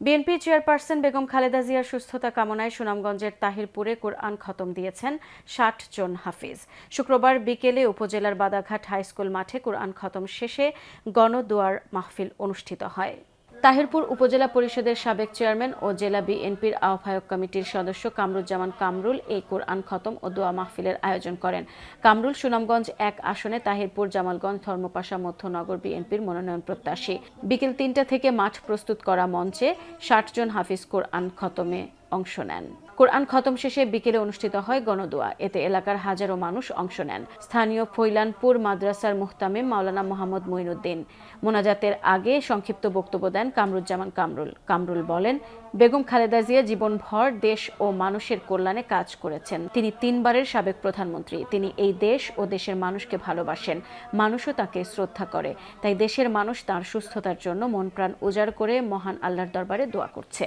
BNP chairperson Begum Khaleda জিয়ার সুস্থতা কামনায় সুনামগঞ্জের তাহিরপুরে কোরআন খতম দিয়েছেন ৬০ জন হাফিজ। শুক্রবার বিকেলে উপজেলার বাদাঘাট হাইস্কুল মাঠে কোরআন খতম শেষে গণদোয়ার মাহফিল অনুষ্ঠিত হয়। তাহিরপুর উপজেলা পরিষদের সাবেক চেয়ারম্যান ও জেলা বিএনপির আহ্বায়ক কমিটির সদস্য কামরুজ্জামান কামরুল এই কোরআন খতম ও দোয়া মাহফিলের আয়োজন করেন। কামরুল সুনামগঞ্জ ১ আসনে তাহিরপুর জামালগঞ্জ ধর্মপাশা মধ্যনগর বিএনপির মনোনয়ন প্রত্যাশী। বিকেল ৩টা থেকে মাঠ প্রস্তুত করা মঞ্চে ৬০ জন হাফিজ কোরআন খতমে অংশ নেন। কোরআন খতম শেষে বিকেলে অনুষ্ঠিত হয় গণদোয়া। এতে এলাকার হাজারো মানুষ অংশ নেন। স্থানীয় ফৈলানপুর মাদ্রাসার মুহতামিম মাওলানা মোহাম্মদ মঈনুদ্দিন মোনাজাতের আগে সংক্ষিপ্ত বক্তব্য দেন কামরুজ্জামান কামরুল। কামরুল বলেন, বেগম খালেদা জিয়া জীবনভর দেশ ও মানুষের কল্যাণে কাজ করেছেন। তিনি ৩ বারের সাবেক প্রধানমন্ত্রী। তিনি এই দেশ ও দেশের মানুষকে ভালোবাসেন। মানুষও তাকে শ্রদ্ধা করে। তাই দেশের মানুষ তার সুস্থতার জন্য মন প্রাণ উজাড় করে মহান আল্লাহর দরবারে দোয়া করছে।